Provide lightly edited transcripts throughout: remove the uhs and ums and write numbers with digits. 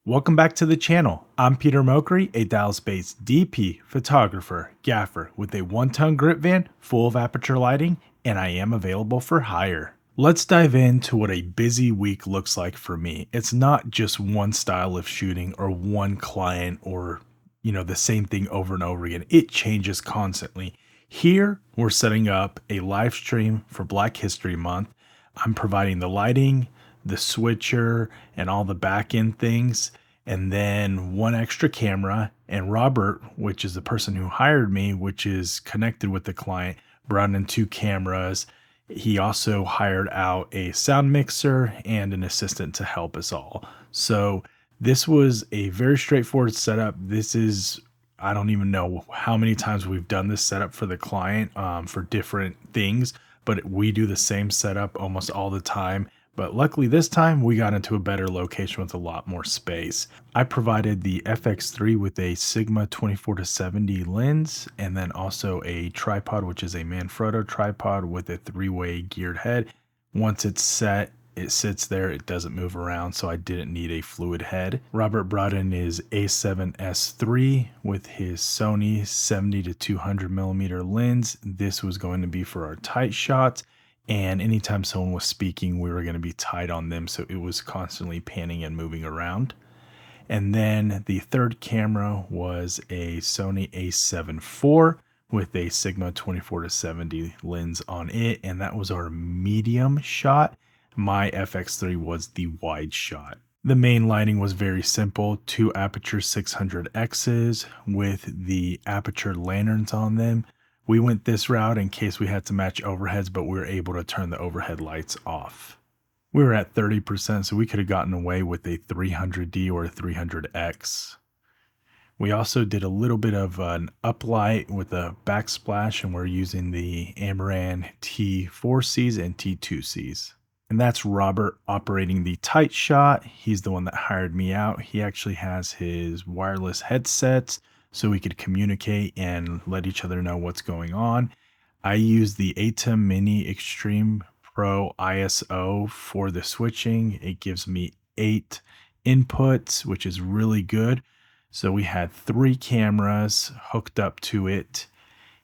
Welcome back to the channel. I'm Peter Mokri, a Dallas-based DP, photographer, gaffer with a 1-ton grip van full of aperture lighting, and I am available for hire. Let's dive into what a busy week looks like for me. It's not just one style of shooting or one client or, the same thing over and over again. It changes constantly. Here, we're setting up a live stream for Black History Month. I'm providing the lighting, the switcher, and all the back end things, and then one extra camera. And Robert, which is the person who hired me, which is connected with the client, brought in 2 cameras. He also hired out a sound mixer and an assistant to help us all. So this was a very straightforward setup. I don't even know how many times we've done this setup for the client for different things, but we do the same setup almost all the time. But luckily this time we got into a better location with a lot more space. I provided the FX3 with a Sigma 24-70 lens, and then also a tripod, which is a Manfrotto tripod with a 3-way geared head. Once it's set, it sits there, it doesn't move around, so I didn't need a fluid head. Robert brought in his A7S3 with his Sony 70-200 millimeter lens. This was going to be for our tight shots. And anytime someone was speaking, we were going to be tight on them, so it was constantly panning and moving around. And then the third camera was a Sony A7 IV with a Sigma 24-70 lens on it, and that was our medium shot. My FX3 was the wide shot. The main lighting was very simple, 2 Aputure 600Xs with the Aputure lanterns on them. We went this route in case we had to match overheads, but we were able to turn the overhead lights off. We were at 30%, so we could have gotten away with a 300D or a 300X. We also did a little bit of an uplight with a backsplash, and we're using the Amaran T4Cs and T2Cs. And that's Robert operating the tight shot. He's the one that hired me out. He actually has his wireless headsets, so we could communicate and let each other know what's going on. I use the ATEM Mini Extreme Pro ISO for the switching. It gives me 8 inputs, which is really good. So we had 3 cameras hooked up to it,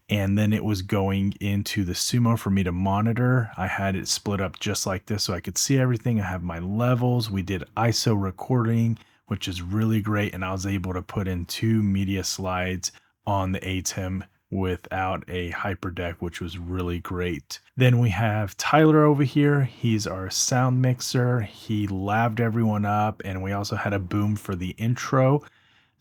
and then it was going into the Sumo for me to monitor. I had it split up just like this so I could see everything. I have my levels. We did ISO recording, which is really great, and I was able to put in 2 media slides on the ATEM without a hyperdeck, which was really great. Then we have Tyler over here. He's our sound mixer. He laved everyone up, and we also had a boom for the intro.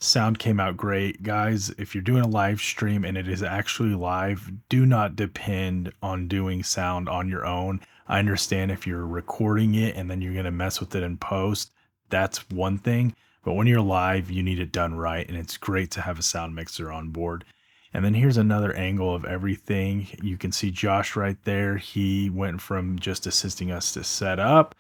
Sound came out great. Guys, if you're doing a live stream and it is actually live, do not depend on doing sound on your own. I understand if you're recording it and then you're going to mess with it in post, that's one thing, but when you're live, you need it done right, and it's great to have a sound mixer on board. And then here's another angle of everything. You can see Josh right there. He went from just assisting us to set up.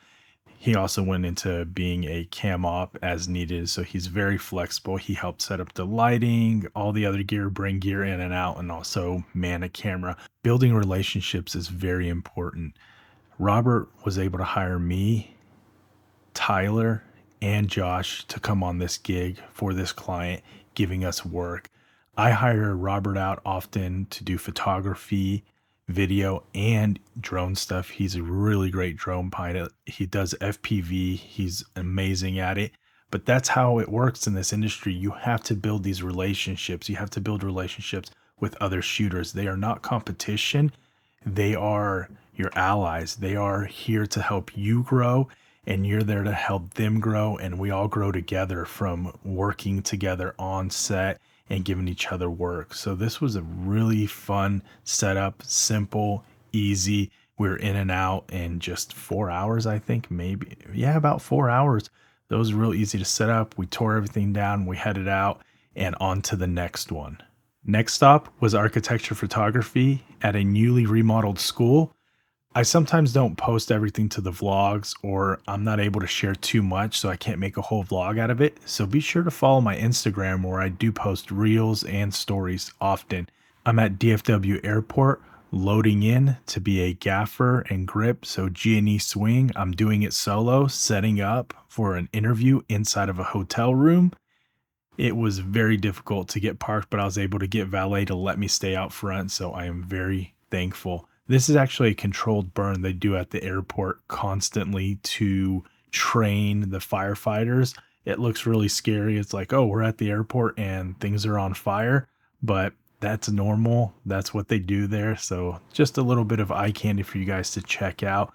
He also went into being a cam op as needed, so he's very flexible. He helped set up the lighting, all the other gear, bring gear in and out, and also man a camera. Building relationships is very important. Robert was able to hire me, Tyler, and Josh to come on this gig for this client, giving us work. I hire Robert out often to do photography, video, and drone stuff. He's a really great drone pilot. He does FPV. He's amazing at it. But that's how it works in this industry. You have to build these relationships. You have to build relationships with other shooters. They are not competition. They are your allies. They are here to help you grow, and you're there to help them grow, and we all grow together from working together on set and giving each other work. So this was a really fun setup, simple, easy. We were in and out in just 4 hours, I think, maybe. Yeah, about 4 hours. That was real easy to set up. We tore everything down, we headed out, and on to the next one. Next stop was architecture photography at a newly remodeled school. I sometimes don't post everything to the vlogs, or I'm not able to share too much, so I can't make a whole vlog out of it. So be sure to follow my Instagram, where I do post reels and stories often. I'm at DFW Airport, loading in to be a gaffer and grip. So G&E swing, I'm doing it solo, setting up for an interview inside of a hotel room. It was very difficult to get parked, but I was able to get valet to let me stay out front. So I am very thankful. This is actually a controlled burn they do at the airport constantly to train the firefighters. It looks really scary. It's like, oh, we're at the airport and things are on fire, but that's normal. That's what they do there. So just a little bit of eye candy for you guys to check out.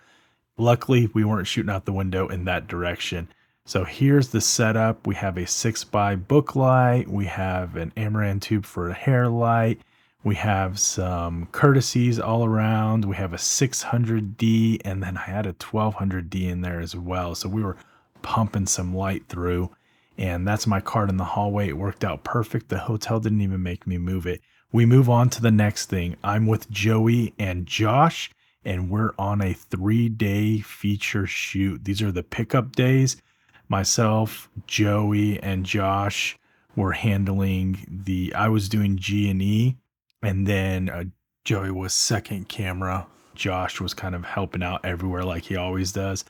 Luckily, we weren't shooting out the window in that direction. So here's the setup. We have a 6x book light. We have an Amaran tube for a hair light. We have some courtesies all around. We have a 600D, and then I had a 1200D in there as well. So we were pumping some light through, and that's my cart in the hallway. It worked out perfect. The hotel didn't even make me move it. We move on to the next thing. I'm with Joey and Josh, and we're on a 3-day feature shoot. These are the pickup days. Myself, Joey, and Josh were handling I was doing G&E, and then Joey was second camera. Josh was kind of helping out everywhere like he always does.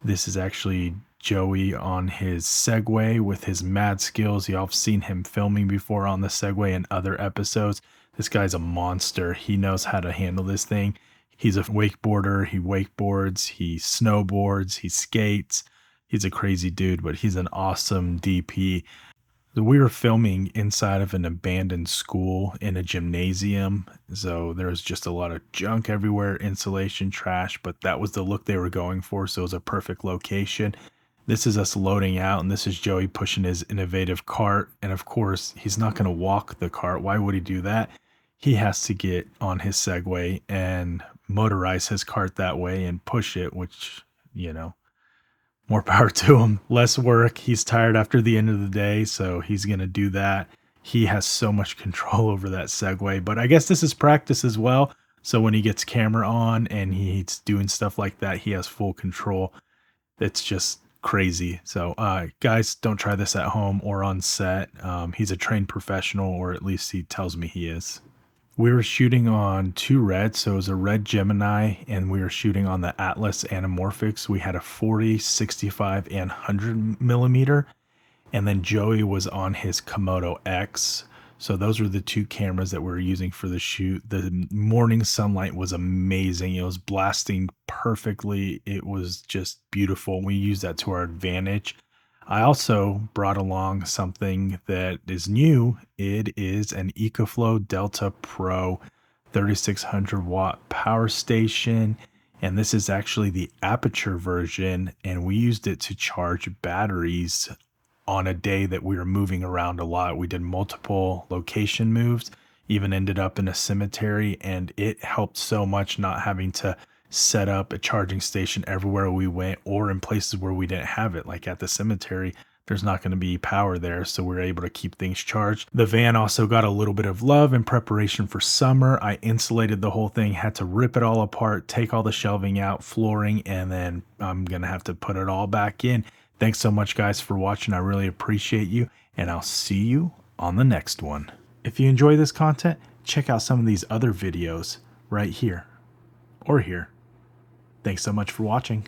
This is actually Joey on his Segway with his mad skills. Y'all have seen him filming before on the Segway in other episodes. This guy's a monster. He knows how to handle this thing. He's a wakeboarder. He wakeboards, he snowboards, he skates. He's a crazy dude, but he's an awesome DP. We were filming inside of an abandoned school in a gymnasium. So there was just a lot of junk everywhere, insulation, trash, but that was the look they were going for. So it was a perfect location. This is us loading out, and this is Joey pushing his innovative cart. And of course, he's not going to walk the cart. Why would he do that? He has to get on his Segway and motorize his cart that way and push it, which, more power to him. Less work. He's tired after the end of the day, so he's going to do that. He has so much control over that Segway, but I guess this is practice as well. So when he gets camera on and he's doing stuff like that, he has full control. It's just crazy. So guys, don't try this at home or on set. He's a trained professional, or at least he tells me he is. We were shooting on 2 reds, so it was a red Gemini, and we were shooting on the Atlas Anamorphics. We had a 40, 65, and 100 millimeter, and then Joey was on his Komodo X. So those were the 2 cameras that we were using for the shoot. The morning sunlight was amazing. It was blasting perfectly. It was just beautiful. We used that to our advantage. I also brought along something that is new. It is an EcoFlow Delta Pro 3600 watt power station. And this is actually the Aputure version. And we used it to charge batteries on a day that we were moving around a lot. We did multiple location moves, even ended up in a cemetery. And it helped so much not having to set up a charging station everywhere we went, or in places where we didn't have it, like at the cemetery. There's not going to be power there, so we're able to keep things charged. The van also got a little bit of love in preparation for summer. I insulated the whole thing, had to rip it all apart, take all the shelving out, flooring, and then I'm going to have to put it all back in. Thanks so much, guys, for watching. I really appreciate you, and I'll see you on the next one. If you enjoy this content, check out some of these other videos right here or here. Thanks so much for watching.